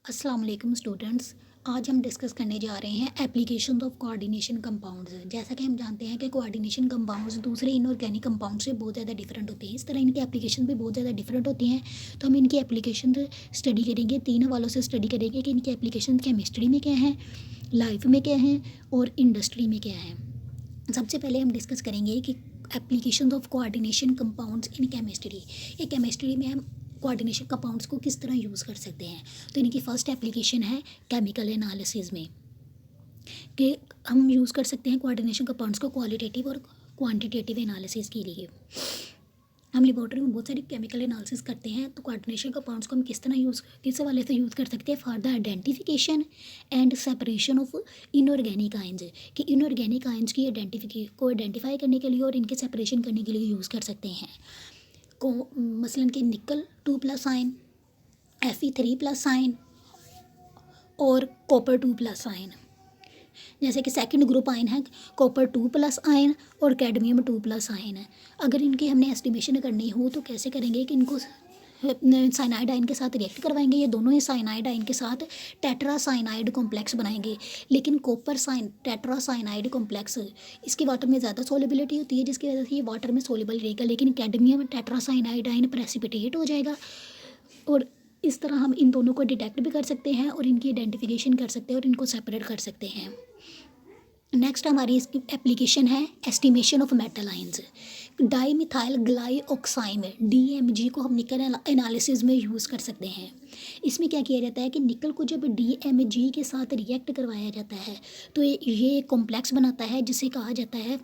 अस्सलाम वालेकुम स्टूडेंट्स। आज हम डिस्कस करने जा रहे हैं एप्लीकेशन ऑफ कोऑर्डिनेशन कंपाउंड्स। जैसा कि हम जानते हैं कि कोऑर्डिनेशन कंपाउंड्स दूसरे इनऑर्गेनिक कंपाउंड से बहुत ज़्यादा डिफरेंट होते हैं। इस तरह इनकी एप्लीकेशन भी बहुत ज़्यादा डिफरेंट होती हैं। तो हम इनकी एप्लीकेशन स्टडी करेंगे, तीन हवालों से स्टडी करेंगे कि इनकी एप्लीकेशन केमिस्ट्री में क्या है, लाइफ में क्या है और इंडस्ट्री में क्या है। सबसे पहले हम डिस्कस करेंगे कि application of coordination compounds in chemistry. ये केमिस्ट्री में हम कोऑर्डिनेशन कंपाउंड्स को किस तरह यूज़ कर सकते हैं। तो इनकी फ़र्स्ट एप्लीकेशन है केमिकल एनालिसिस में, कि हम यूज़ कर सकते हैं कोऑर्डिनेशन कंपाउंड्स को क्वालिटेटिव और क्वांटिटेटिव एनालिसिस के लिए। हम लेबॉर्ट्री में बहुत सारी केमिकल एनालिसिस करते हैं, तो कोऑर्डिनेशन कंपाउंड्स को हम किस हवाले से यूज़ कर सकते हैं for the identification and separation of inorganic ions, कि इनऑर्गेनिक आयंस की आइडेंटिफाई करने के लिए और इनके सेपरेशन करने के लिए यूज़ कर सकते हैं। को मसलन कि निकल 2+ आयन, Fe3+ आयन और कॉपर 2+ आयन। जैसे कि सेकंड ग्रुप आयन है कॉपर 2+ आयन और कैडमियम 2+ आयन है। अगर इनकी हमने एस्टिमेशन करनी हो तो कैसे करेंगे कि इनको साइनाइड आयन के साथ रिएक्ट करवाएंगे। ये दोनों ही साइनाइड आयन के साथ टेट्रासाइनाइड कॉम्प्लेक्स बनाएंगे। लेकिन कॉपर टेट्रासाइनाइड कॉम्प्लेक्स इसकी वाटर में ज़्यादा सोलिबिलिटी होती है, जिसकी वजह से ये वाटर में सोलिबल रहेगा। लेकिन कैडमियम टेट्रासाइनाइड आयन प्रेसिपिटेट हो जाएगा। और इस तरह हम इन दोनों को डिटेक्ट भी कर सकते हैं और इनकी आइडेंटिफिकेशन कर सकते हैं और इनको सेपरेट कर सकते हैं। नेक्स्ट हमारी इसकी एप्लीकेशन है estimation of metal ions. Dimethyl glyoxide में DMG को हम निकल एनालिसिस में यूज़ कर सकते हैं। इसमें क्या किया जाता है कि निकल को जब DMG के साथ रिएक्ट करवाया जाता है तो ये कॉम्प्लेक्स बनाता है जिसे कहा जाता है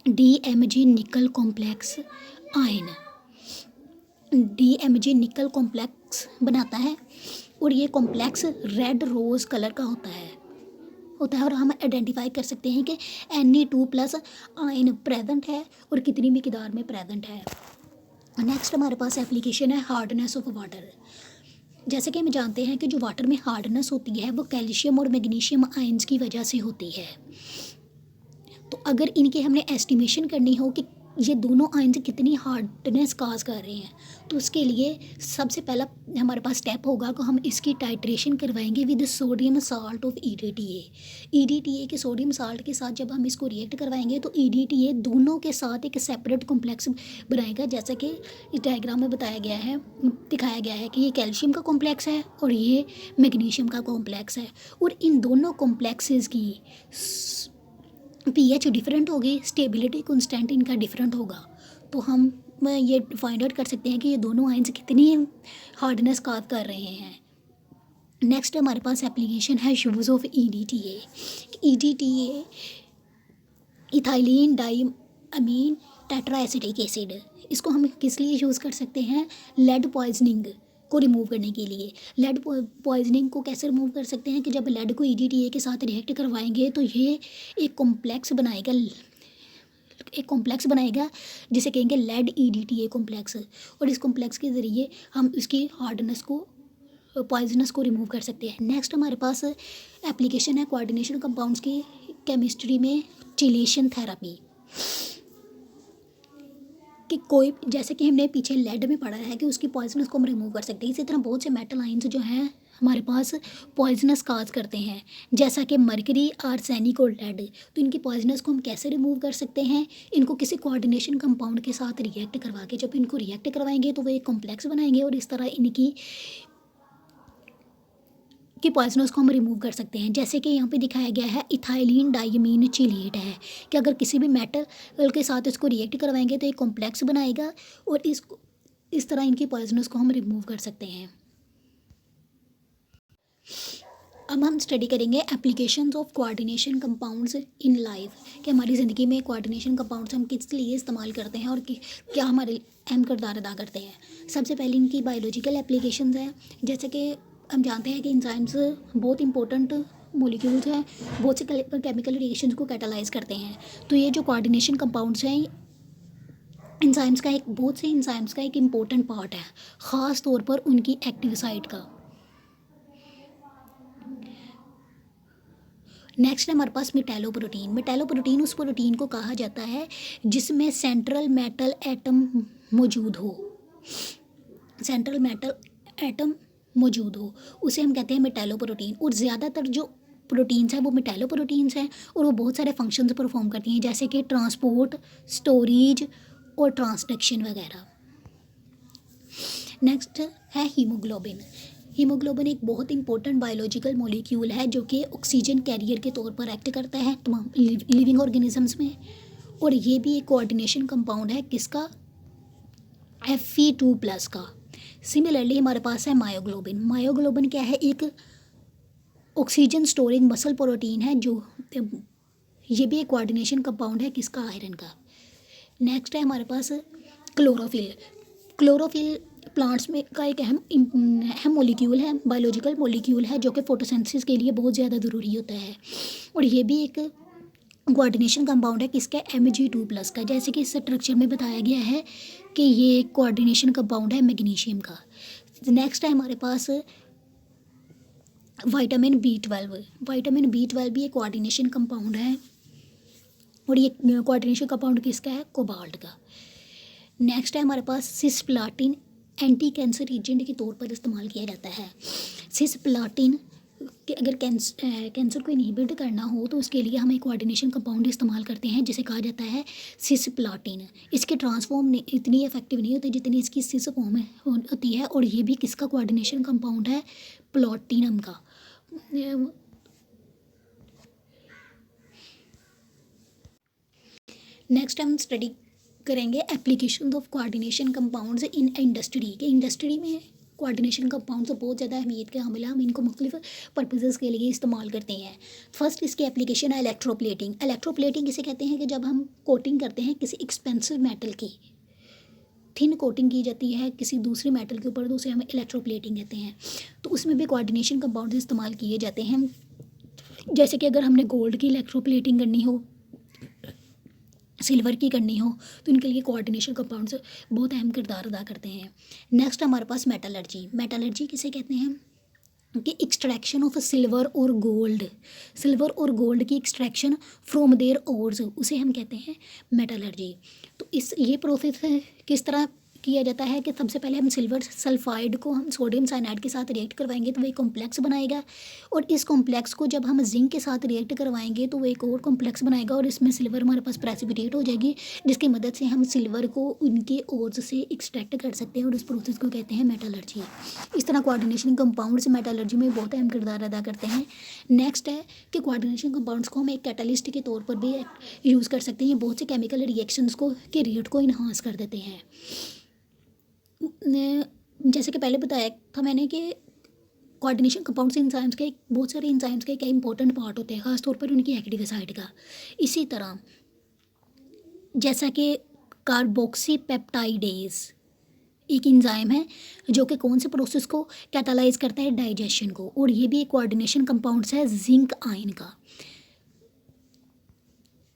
DMG निकल कॉम्प्लेक्स आयन। DMG निकल कॉम्प्लेक्स बनाता है और ये कॉम्प्लेक्स रेड रोज़ कलर का होता है और हम आइडेंटिफाई कर सकते हैं कि Ne2+ आयन प्रेजेंट है और कितनी मिकदार में प्रेजेंट है। नेक्स्ट हमारे पास एप्लीकेशन है हार्डनेस ऑफ वाटर। जैसे कि हम जानते हैं कि जो वाटर में हार्डनेस होती है वो कैल्शियम और मैग्नीशियम आयंस की वजह से होती है। तो अगर इनकी हमने एस्टिमेशन करनी हो कि ये दोनों आयंस कितनी हार्डनेस काज कर रहे हैं, तो उसके लिए सबसे पहला हमारे पास स्टेप होगा कि हम इसकी टाइट्रेशन करवाएंगे with sodium salt of EDTA के सोडियम साल्ट के साथ जब हम इसको रिएक्ट करवाएंगे तो EDTA दोनों के साथ एक सेपरेट कॉम्प्लेक्स बनाएगा। जैसा कि इस डायग्राम में दिखाया गया है कि ये कैल्शियम का कॉम्प्लेक्स है और ये मैग्नीशियम का कॉम्प्लेक्स है। और इन दोनों कॉम्प्लेक्सेस की pH डिफरेंट होगी, स्टेबिलिटी कांस्टेंट इनका डिफरेंट होगा। तो हम ये फाइंड आउट कर सकते हैं कि ये दोनों आयंस कितनी हार्डनेस काज कर रहे हैं। नेक्स्ट हमारे पास एप्लीकेशन है use of EDTA ethylene diamine tetraacetic acid. इसको हम किस लिए यूज़ कर सकते हैं, लेड पॉइजनिंग को रिमूव करने के लिए। लेड पॉइजनिंग को कैसे रिमूव कर सकते हैं कि जब लेड को EDTA के साथ रिएक्ट करवाएंगे तो ये एक कॉम्प्लेक्स बनाएगा जिसे कहेंगे लेड EDTA कॉम्प्लेक्स। और इस कॉम्प्लेक्स के ज़रिए हम इसकी हार्डनेस को पॉइजनस को रिमूव कर सकते हैं। नेक्स्ट हमारे पास एप्लीकेशन है कोऑर्डिनेशन कंपाउंड्स की केमिस्ट्री में चिलेशन थेरेपी। कि कोई जैसे कि हमने पीछे लेड में पढ़ा है कि उसकी पॉइजनस को हम रिमूव कर सकते हैं, इसी तरह बहुत से मेटल आयंस जो हैं हमारे पास पॉइजनस काज करते हैं, जैसा कि मरकरी, आर्सेनिक और लेड। तो इनकी पॉइजनस को हम कैसे रिमूव कर सकते हैं, इनको किसी कोऑर्डिनेशन कंपाउंड के साथ रिएक्ट करवा के जब इनको रिएक्ट करवाएंगे तो वो एक कॉम्प्लेक्स बनाएंगे और इस तरह इनकी पॉइजनस को हम रिमूव कर सकते हैं। जैसे कि यहाँ पे दिखाया गया है इथाइलिन डाइअमीन चिलेट है कि अगर किसी भी मेटल के साथ इसको रिएक्ट करवाएंगे तो एक कॉम्प्लेक्स बनाएगा और इस तरह इनकी पॉइजनस को हम रिमूव कर सकते हैं। अब हम स्टडी करेंगे applications of coordination compounds in life, कि हमारी ज़िंदगी में कोऑर्डिनेशन कंपाउंड्स हम किस लिए इस्तेमाल करते हैं और क्या हमारे अहम किरदार अदा करते हैं। सबसे पहले इनकी बायोलॉजिकल एप्लीकेशंस हैं। जैसे कि हम जानते हैं कि एंजाइम्स बहुत इंपॉर्टेंट मॉलिक्यूल्स हैं, बहुत से केमिकल रिएक्शंस को कैटालाइज करते हैं। तो ये जो कोऑर्डिनेशन कंपाउंड्स हैं बहुत से एंजाइम्स का एक इम्पोर्टेंट पार्ट है, ख़ास तौर पर उनकी एक्टिव साइट का। नेक्स्ट है हमारे पास मेटालोप्रोटीन उस प्रोटीन को कहा जाता है जिसमें सेंट्रल मेटल एटम मौजूद हो। सेंट्रल मेटल एटम मौजूद हो, उसे हम कहते हैं मेटालोप्रोटीन। और ज़्यादातर जो प्रोटीन्स हैं वो मेटालोप्रोटीन्स हैं और वो बहुत सारे फंक्शंस परफॉर्म करती हैं, जैसे कि ट्रांसपोर्ट, स्टोरेज और ट्रांसडक्शन वगैरह। नेक्स्ट है हीमोग्लोबिन। हीमोग्लोबिन एक बहुत इंपॉर्टेंट बायोलॉजिकल मॉलिक्यूल है जो कि ऑक्सीजन कैरियर के तौर पर एक्ट करता है तमाम लिविंग ऑर्गेनिजम्स में। और ये भी एक कोऑर्डिनेशन कंपाउंड है किसका, Fe2+ का। सिमिलरली हमारे पास है मायोग्लोबिन। मायोग्लोबिन क्या है, एक ऑक्सीजन स्टोरिंग मसल प्रोटीन है जो ये भी एक कोऑर्डिनेशन कंपाउंड है किसका, आयरन का। नेक्स्ट है हमारे पास क्लोरोफिल। क्लोरोफिल प्लांट्स में का एक अहम मॉलिक्यूल है, बायोलॉजिकल मॉलिक्यूल है जो कि फोटोसिंथेसिस के लिए बहुत ज़्यादा ज़रूरी होता है। और ये भी एक कोऑर्डिनेशन कंपाउंड है किसका, Mg2+ का। जैसे कि इस स्ट्रक्चर में बताया गया है कि ये एक कोऑर्डिनेशन कंपाउंड है मैग्नीशियम का। नेक्स्ट है हमारे पास विटामिन B12। विटामिन B12 भी एक कोऑर्डिनेशन कंपाउंड है और ये कोऑर्डिनेशन कंपाउंड किसका है, कोबाल्ट का। नेक्स्ट है हमारे पास सिस्प्लाटिन। एंटी कैंसर एजेंट के तौर पर इस्तेमाल किया जाता है। सिस्प्लाटिन कि अगर कैंसर को इनहिबिट करना हो तो उसके लिए हम एक कोऑर्डिनेशन कंपाउंड इस्तेमाल करते हैं जिसे कहा जाता है सिस्प्लाटिन। इसके ट्रांसफॉर्म इतनी इफेक्टिव नहीं होती जितनी इसकी सिस फॉर्म होती है। और ये भी किसका कोऑर्डिनेशन कंपाउंड है, प्लॉटिनम का। नेक्स्ट हम स्टडी करेंगे application of coordination compounds in industry. के इंडस्ट्री में कोऑर्डिनेशन कंपाउंड्स बहुत ज़्यादा अहमियत के हामिल हैं, हम इनको मुख्तलिफ पर्पजेज़ के लिए इस्तेमाल करते हैं। फर्स्ट इसकी एप्लीकेशन है इलेक्ट्रोप्लेटिंग। इलेक्ट्रोप्लेटिंग किसे कहते हैं कि जब हम कोटिंग करते हैं किसी एक्सपेंसिव मेटल की, थिन कोटिंग की जाती है किसी दूसरे मेटल के ऊपर तो उसे हम इलेक्ट्रोप्लेटिंग कहते हैं। तो उसमें भी कोऑर्डिनेशन कंपाउंड्स इस्तेमाल किए जाते हैं। जैसे कि अगर हमने गोल्ड की इलेक्ट्रोप्लेटिंग करनी हो, सिल्वर की करनी हो, तो इनके लिए कोऑर्डिनेशन कंपाउंड्स बहुत अहम किरदार अदा करते हैं। नेक्स्ट हमारे पास मेटलर्जी। मेटलर्जी किसे कहते हैं कि एक्सट्रैक्शन ऑफ सिल्वर और गोल्ड। सिल्वर और गोल्ड की एक्सट्रैक्शन फ्रॉम देयर ओर्स, उसे हम कहते हैं मेटलर्जी। तो ये प्रोसेस किस तरह किया जाता है कि सबसे पहले हम सिल्वर सल्फाइड को हम सोडियम साइनाइड के साथ रिएक्ट करवाएंगे तो वो एक कॉम्प्लेक्स बनाएगा। और इस कॉम्प्लेक्स को जब हम जिंक के साथ रिएक्ट करवाएंगे तो वो एक और कॉम्प्लेक्स बनाएगा और इसमें सिल्वर हमारे पास प्रेसिपिटेट हो जाएगी, जिसकी मदद से हम सिल्वर को उनके ओर्स से एक्सट्रैक्ट कर सकते हैं और इस प्रोसेस को कहते हैं मेटलर्जी। इस तरह कोऑर्डिनेशन कंपाउंड्स मेटलर्जी में बहुत अहम किरदार अदा करते हैं। नेक्स्ट है कि कोऑर्डिनेशन कंपाउंड्स को हम एक कैटलिस्ट के तौर पर भी यूज़ कर सकते हैं। बहुत से केमिकल रिएक्शंस को के रेट को इन्हांस कर देते हैं। जैसे कि पहले बताया था मैंने कि कोऑर्डिनेशन कंपाउंड्स एंजाइम्स के बहुत सारे एंजाइम्स के एक इंपॉर्टेंट पार्ट होते हैं, खासतौर पर उनकी एक्टिव साइड का। इसी तरह जैसा कि कार्बोक्सीपेप्टाइडेज एक एंजाइम है जो कि कौन से प्रोसेस को कैटालाइज करता है, डाइजेशन को। और ये भी एक कोऑर्डिनेशन कंपाउंड्स है जिंक आयन का।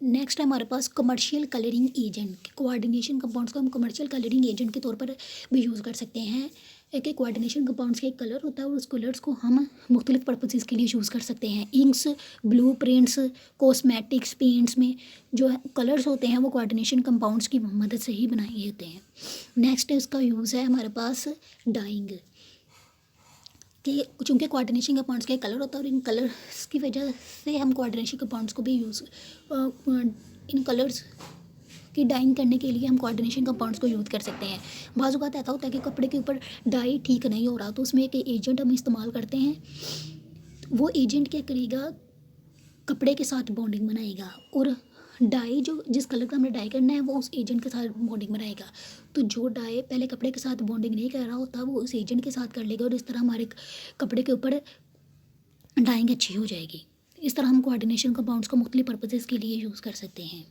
नेक्स्ट है हमारे पास commercial colouring agent. Coordination compounds को हम कमर्शियल कलरिंग एजेंट के तौर पर भी यूज़ कर सकते हैं। एक कोऑर्डिनेशन कंपाउंड्स का एक कलर होता है और उस कलर्स को हम मुख्तलिफ पर्पसेस के लिए यूज़ कर सकते हैं। Inks, blue prints, cosmetics, paints में जो कलर्स होते हैं वो कोऑर्डिनेशन कंपाउंड्स की मदद से ही बनाए होते हैं। नेक्स्ट इसका यूज़ है हमारे पास डाइंग कि चूँकि कोऑर्डिनेशन कंपाउंड्स का कलर होता है और इन कलर्स की वजह से हम कोऑर्डिनेशन कंपाउंड्स को भी यूज़ इन कलर्स की डाइंग करने के लिए हम कोऑर्डिनेशन कंपाउंड्स को यूज़ कर सकते हैं। बाज़ औक़ात ऐसा होता है कि कपड़े के ऊपर डाई ठीक नहीं हो रहा तो उसमें एक एजेंट हम इस्तेमाल करते हैं। वो एजेंट क्या करेगा, कपड़े के साथ बॉन्डिंग बनाएगा और डाई जो जिस कलर का हमने डाई करना है वो उस एजेंट के साथ बॉन्डिंग बनाएगा। तो जो डाई पहले कपड़े के साथ बॉन्डिंग नहीं कर रहा होता वो उस एजेंट के साथ कर लेगा और इस तरह हमारे कपड़े के ऊपर डाइंग अच्छी हो जाएगी। इस तरह हम कोऑर्डिनेशन कंपाउंड्स को मुख्तलिफ पर्पसेस के लिए यूज़ कर सकते हैं।